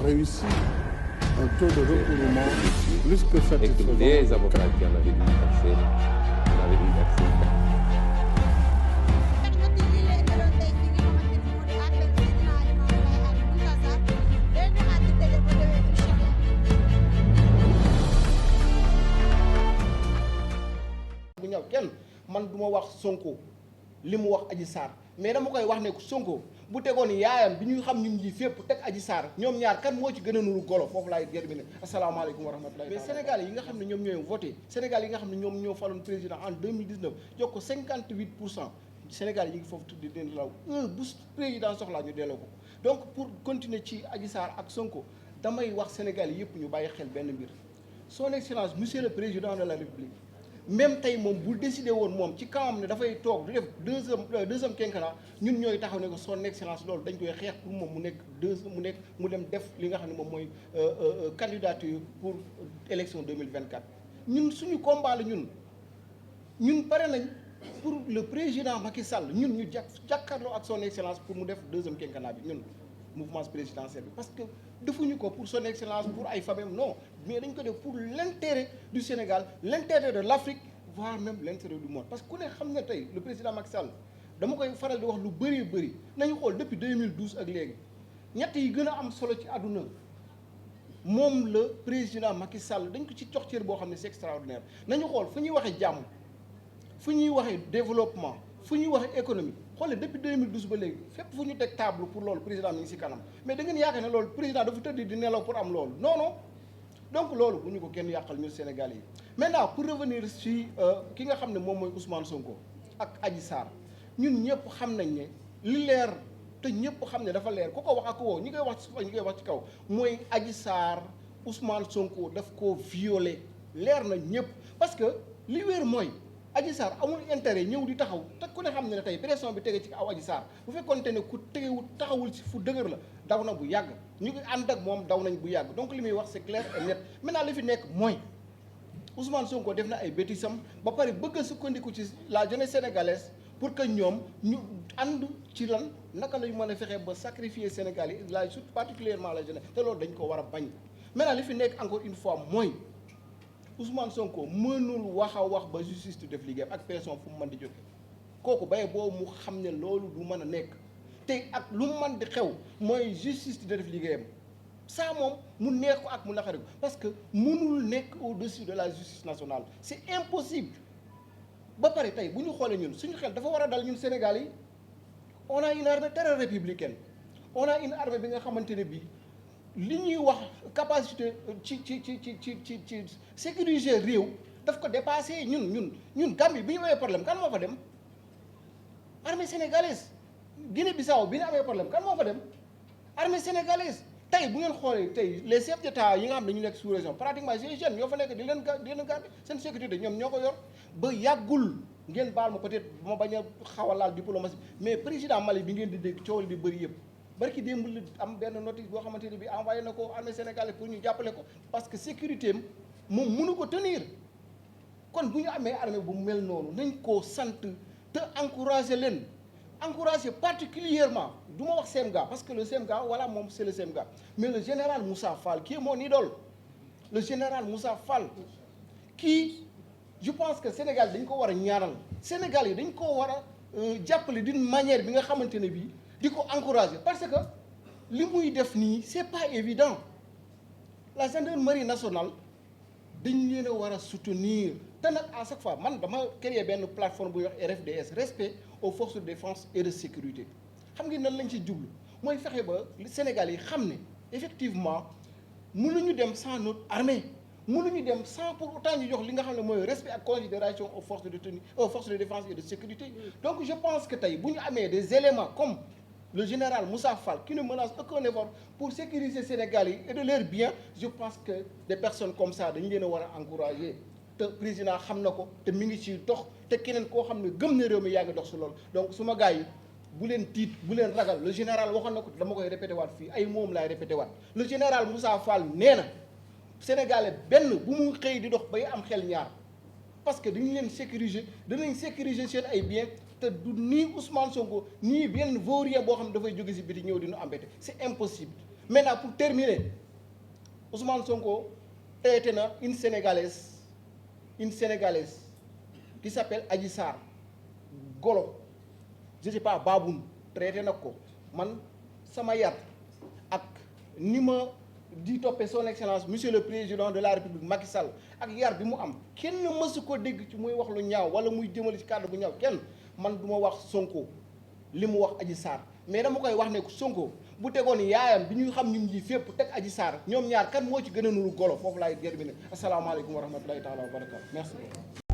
réussi un taux de recouvrement plus que satisfaisant. Et que les avocats qui en avaient dû verser, en avaient dû verser. bu ñëw kenn man du ma wax Sonko li mu wax Adji Sarr mais dama koy wax ne Sonko bu tegoon yaayam bi ñuy xam ñun ñi fépp teg Adji Sarr ñoom ñaar kan moo ci gën a nuru golo foofu laay terminé asalaamaaleykum wa rahmatullahi. mais Sénégal yi nga xam ne ñoom ñooy voté Sénégal yi nga xam ne ñoom ñoo faloon président en 2019 jox ko 58% Sénégal yi ngi foofu tuddi den law bu président soxlaa ñu delloo ko. donc pour continuer ci Adji Sarr ak Sonko damay wax Sénégal yëpp ñu bàyyi xel benn mbir son excellence monsieur le président de la République même tey moom bu décidé woon moom ci kawam ne dafay toog du def deuxième quinquennat ñun ñooy taxaw ne ko son excellence loolu dañ koy xeex pour moom mu nekk mu dem def li nga xam ne moom mooy candidature pour élection 2024. ñun suñu combat la ñun pare nañ pour le président Macky Sall ñun ñu jàkkaarloo ak son excellence pour mu def deuxième quinquennat bi ñun mouvement présidentiel bi parce que defuñu ko pour son excellence pour ay famille non mais dañ ko def pour l'intérêt du Sénégal l'intérêt de l'Afrique voire même l'intérêt du monde parce que ku ne xam ne tey le président Macky Sall dama koy faral di wax lu bëri nañu xool depuis 2012 ak léegi ñett yi gën a am solo ci àdduna moom le président Macky Sall dañ ko ci jox cër boo xam ne c'est extraordinaire nañu xool fu ñuy waxee jàmm fu ñuy waxee développement fu ñuy waxee économie xoolee depuis 2012 ba léegi fépp fu ñu teg table pour loolu président mi ngi ci kanam mais da ngeen yaakaar ne loolu président dafa tëdd di nelaw pour am loolu non donc loolu bu ñu ko kenn yàqal ñun Sénégal yi. maintenant pour revenir ci ki nga xam ne moom mooy Ousmane Sonko ak Adji Sarr ñun ñëpp xam nañ ne li leer te ñëpp xam ne dafa leer ku ko wax ak ko woo ñi koy wax ci kaw mooy Adji Sarr Ousmane Sonko daf ko violé leer na ñëpp parce que li wér mooy. Adji Sarr amul intérêt ñëw di taxaw te ku ne xam ne tey pression bi tege ci aw Adji Sarr bu fekkoonte ne ku tegewul taxawul ci fu dëgër la daw na bu yàgg ñu ngi ànd ak moom daw nañ bu yàgg donc li muy wax c'est clair et net maintenant li fi nekk mooy Ousmane Sonko def na ay bêtisam ba pare bëgg a sukkandiku ci la jeunesse sénégalaise pour que ñoom ñu ànd ci lan naka lañu mën a fexe ba sacrifier Sénégal yi la surtout particulièrement la jeunesse te loolu dañ ko war a bañ maintenant li fi nekk encore une fois mooy Ousmane Sonko mënul wax a wax ba justice du def liggéeyam ak pression fu mu mën di jóge kooku bay boobu mu xam ne loolu du mën a nekk te ak lu mu mën di xew mooy justice di def liggéeyam ça moom mu neex ko ak mu naqari ko parce que mënul nekk au-dessus de la justice nationale c'est impossible. ba pare tey bu ñu xoolee ñun suñu xel dafa war a dal ñun Sénégal yi on a une armée très républicaine on a une armée bi nga xamante ne bii. li ñuy wax capacité ci sécuriser réew daf ko dépassé ñun Gambie bi ñu amee problème kan moo fa dem armée sénégalaise Guinée-Bissau bi ñu amee problème kan moo fa dem armée sénégalaise tey bu ngeen xoolee tey les chefs d'État yi nga xam ne ñu nekk sous région pratiquement ces jeunes ñoo fa nekk di leen garder seen sécurité ñoom ñoo ko yor ba yàggul ngeen baal ma peut-être ma bañ a xaw a laal diplomatie mais président Mali bi ngeen di dégg coow li di bëri yëpp barki démb la am benn notice boo xamante ne bi envoyé na ko armée sénégalaise pour ñu jàppale ko parce que sécurité am moom mënu ko tenir kon bu ñu amee armée bu mel noonu nañ koo sant te encourager leen encourager particulièrement du ma wax Semga parce que le Semga voilà moom c'est le Semga mais le général Moussa Fall qui est mon idole le général Moussa Fall qui je pense que Sénégal dañ ko war a ñaanal Sénégal yi dañ ko war a jàppale d'une manière bi nga xamante ne bii di ko encourager parce que li muy def nii c'est pas évident la gendarmerie nationale dañ leen a war a soutenir te nag à chaque fois man dama créer benn plateforme bu ñuy wax RFDS respect aux forces de défense et de sécurité xam nga nan lañ ci jublu mooy fexe ba Sénégal yi xam ne effectivement mënuñu dem sans notre armée mënuñu dem sans pour autant ñu jox li nga xam ne mooy respect ak considération aux forces de tenue aux forces de défense et de sécurité donc je pense que tey bu ñu amee des éléments comme le général Moussa Fall qui ne menace aucun effort pour sécuriser Sénégal yi et de leurs biens je pense que des personnes comme ça dañu leen a war a encourager te président xam na ko te mi ngi ci dox te keneen koo xam ne gëm na réew mi yaa ngi dox si loolu donc suma gars yi bu leen tiit bu leen ragal le général waxoon na ko dama koy répété waat fii ay moom laay répété waat le général Moussa Fall nee na Sénégalais benn bu mu xëy di dox bay am xel ñaar parce que dañu leen sécuriser danañ sécuriser seen ay biens te du nii Ousmane Sonko nii benn vaurien boo xam ne dafay jóge si biti ñëw di ñu embêter c'est impossible Maintenant pour terminer Ousmane Sonko traité na une sénégalaise qui s'appelle Adji Sarr golo je sais pas Baboun traité na ko man sama yar ak ni ma di toppee son excellence monsieur le président de la république Macky Sall ak yar bi mu am kenn mësu ko dégg ci muy wax lu ñaaw wala muy jëmale ci kàddu bu ñaaw kenn man du ma wax Sonko li mu wax Adji Sarr mais dama koy wax ne Sonko bu tegoon yaayam bi ñuy xam ñun ñi fépp teg Adji Sarr ñoom ñaar kan moo ci gën a nuru golo foofu laay terminer asalaamaaleykum wa rahmatulahi taala wa barakatu merci beaucoup